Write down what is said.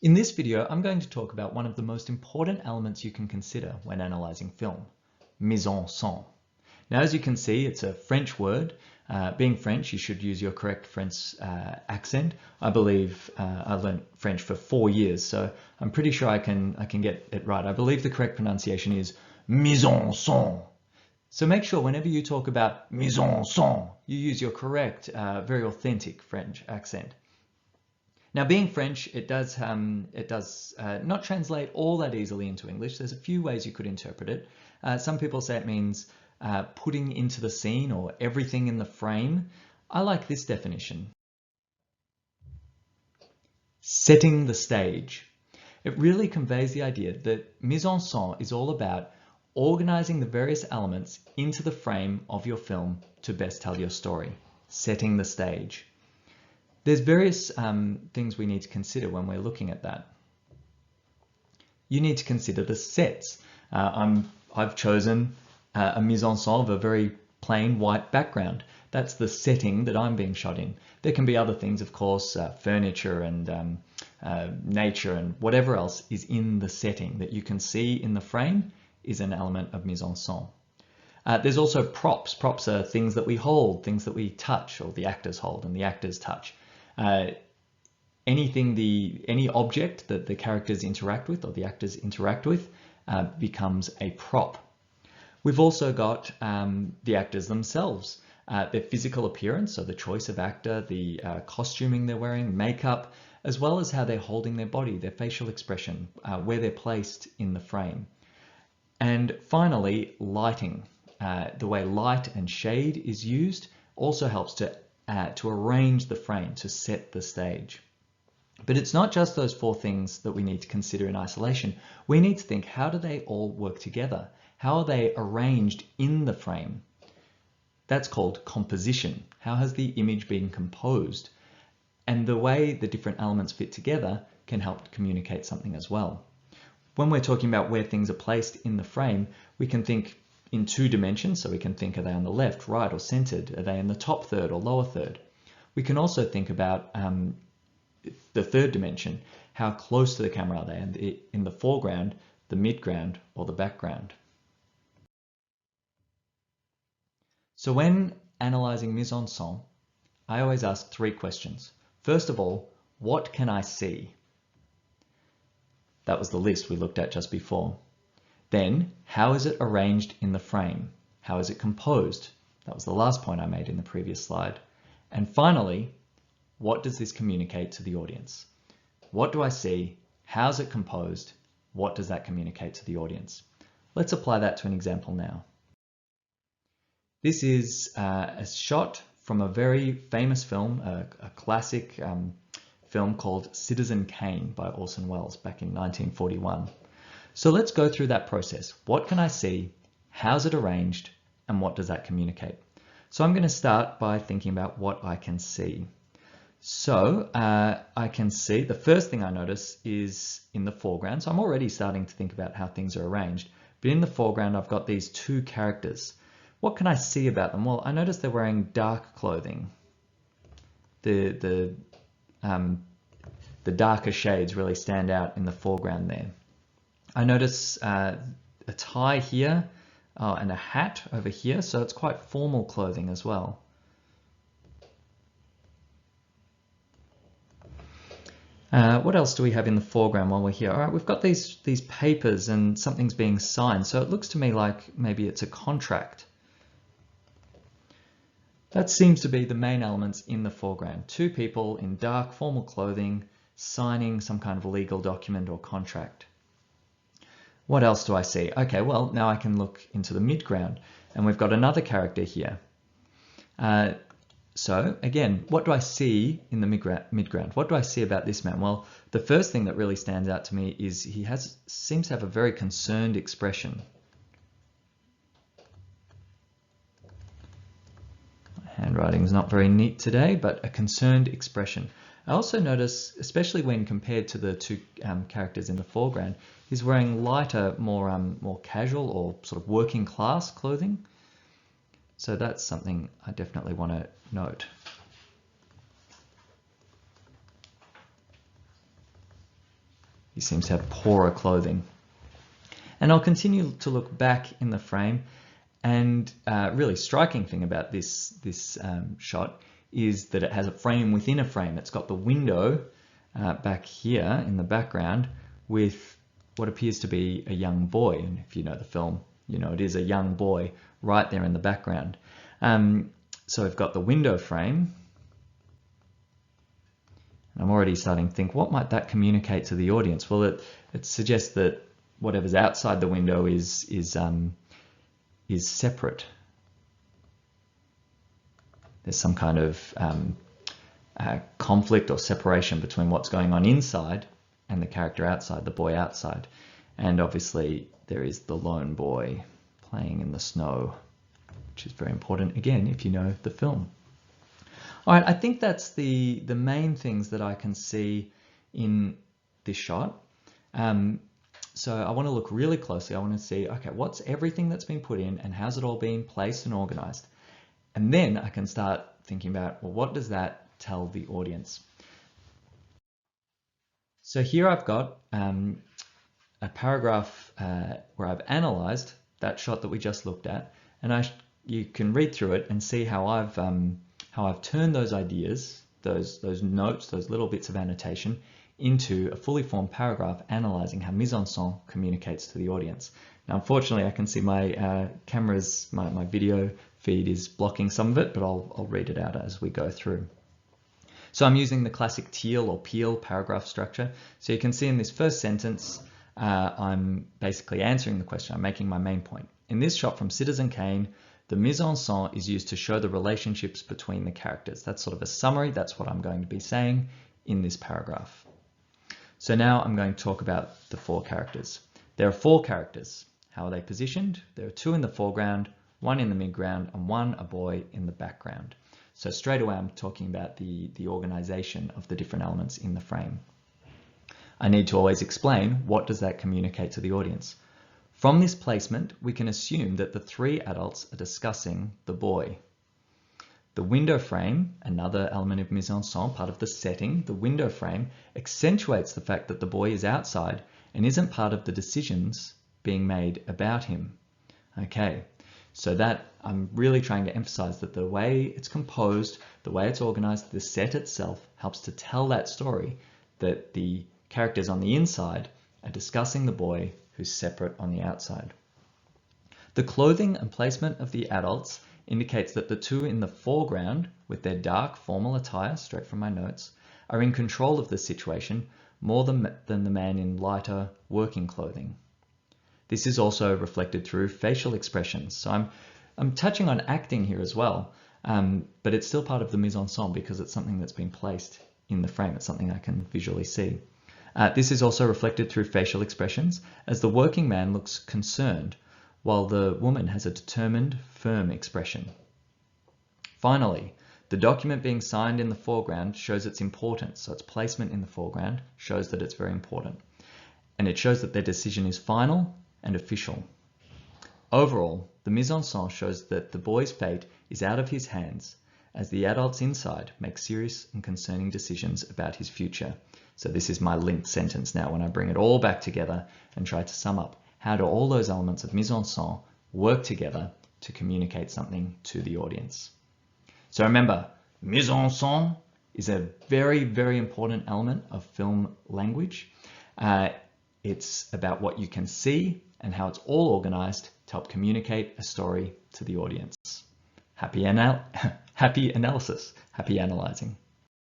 In this video, I'm going to talk about one of the most important elements you can consider when analysing film, mise-en-scene. Now, as you can see, it's a French word. Being French, you should use your correct French accent. I believe I learned French for 4 years, so I'm pretty sure I can get it right. I believe the correct pronunciation is mise-en-scene. So make sure whenever you talk about mise-en-scene, you use your correct, very authentic French accent. Now, being French, it does not translate all that easily into English. There's a few ways you could interpret it. Some people say it means putting into the scene or everything in the frame. I like this definition. Setting the stage. It really conveys the idea that mise-en-scene is all about organizing the various elements into the frame of your film to best tell your story. Setting the stage. There's various things we need to consider when we're looking at that. You need to consider the sets. I've chosen a mise-en-scene of a very plain white background. That's the setting that I'm being shot in. There can be other things, of course, furniture and nature and whatever else is in the setting that you can see in the frame is an element of mise-en-scene. There's also props. Props are things that we hold, things that we touch, or the actors hold and the actors touch. Any object that the characters interact with or the actors interact with becomes a prop. We've also got the actors themselves, their physical appearance, so the choice of actor, the costuming they're wearing, makeup, as well as how they're holding their body, their facial expression, where they're placed in the frame. And finally, lighting. The way light and shade is used also helps to arrange the frame, to set the stage. But it's not just those 4 things that we need to consider in isolation. We need to think, how do they all work together? How are they arranged in the frame? That's called composition. How has the image been composed? And the way the different elements fit together can help communicate something as well. When we're talking about where things are placed in the frame, we can think in 2 dimensions, so we can think, are they on the left, right, or centered? Are they in the top third or lower third? We can also think about the 3rd dimension, how close to the camera are they, and in the foreground, the midground, or the background. So when analyzing mise-en-scene, I always ask 3 questions. First of all, what can I see? That was the list we looked at just before. Then, how is it arranged in the frame? How is it composed? That was the last point I made in the previous slide. And finally, what does this communicate to the audience? What do I see? How's it composed? What does that communicate to the audience? Let's apply that to an example now. This is a shot from a very famous film, a classic film called Citizen Kane by Orson Welles back in 1941. So let's go through that process. What can I see? How's it arranged? And what does that communicate? So I'm going to start by thinking about what I can see. So I can see, the first thing I notice is in the foreground. So I'm already starting to think about how things are arranged. But in the foreground, I've got these 2 characters. What can I see about them? Well, I notice they're wearing dark clothing. The darker shades really stand out in the foreground there. I notice a tie here and a hat over here, so it's quite formal clothing as well. What else do we have in the foreground while we're here? All right, we've got these papers and something's being signed, so it looks to me like maybe it's a contract. That seems to be the main elements in the foreground. 2 people in dark formal clothing signing some kind of legal document or contract. What else do I see? Okay, well, now I can look into the midground, and we've got another character here. So again, what do I see in the midground? What do I see about this man? Well, the first thing that really stands out to me is he seems to have a very concerned expression. My handwriting is not very neat today, but a concerned expression. I also notice, especially when compared to the 2 characters in the foreground, he's wearing lighter, more casual or sort of working class clothing. So that's something I definitely want to note. He seems to have poorer clothing. And I'll continue to look back in the frame, and really striking thing about this shot is that it has a frame within a frame. It's got the window back here in the background with what appears to be a young boy. And if you know the film, you know it is a young boy right there in the background. So we've got the window frame. I'm already starting to think, what might that communicate to the audience? Well, it suggests that whatever's outside the window is separate. There's some kind of conflict or separation between what's going on inside and the character outside, the boy outside. And obviously there is the lone boy playing in the snow, which is very important, again, if you know the film. All right, I think that's the main things that I can see in this shot. So I want to look really closely. I want to see, okay, what's everything that's been put in and how's it all been placed and organized? And then I can start thinking about, well, what does that tell the audience? So here I've got a paragraph where I've analyzed that shot that we just looked at, and you can read through it and see how I've turned those ideas, those notes, those little bits of annotation into a fully formed paragraph analyzing how mise-en-scene communicates to the audience. Now, unfortunately, I can see my my video feed is blocking some of it, but I'll read it out as we go through. So I'm using the classic teal or peel paragraph structure. So you can see in this first sentence, I'm basically answering the question. I'm making my main point. In this shot from Citizen Kane, the mise-en-scene is used to show the relationships between the characters. That's sort of a summary. That's what I'm going to be saying in this paragraph. So now I'm going to talk about the four characters. There are four characters. How are they positioned? There are two in the foreground, one in the midground, and one a boy in the background. So straight away I'm talking about the organization of the different elements in the frame. I need to always explain, what does that communicate to the audience? From this placement, we can assume that the three adults are discussing the boy. The window frame, another element of mise-en-scene, part of the setting, the window frame accentuates the fact that the boy is outside and isn't part of the decisions being made about him. Okay, so that I'm really trying to emphasize that the way it's composed, the way it's organized, the set itself helps to tell that story, that the characters on the inside are discussing the boy who's separate on the outside. The clothing and placement of the adults indicates that the two in the foreground, with their dark formal attire, straight from my notes, are in control of the situation more than the man in lighter working clothing. This is also reflected through facial expressions. So I'm touching on acting here as well, but it's still part of the mise-en-scene because it's something that's been placed in the frame. It's something I can visually see. This is also reflected through facial expressions, as the working man looks concerned, while the woman has a determined, firm expression. Finally, the document being signed in the foreground shows its importance, so its placement in the foreground shows that it's very important. And it shows that their decision is final and official. Overall, the mise-en-scene shows that the boy's fate is out of his hands, as the adults inside make serious and concerning decisions about his future. So this is my linked sentence now when I bring it all back together and try to sum up. How do all those elements of mise-en-scene work together to communicate something to the audience? So remember, mise-en-scene is a very, very important element of film language. It's about what you can see and how it's all organized to help communicate a story to the audience. Happy analysis, happy analyzing.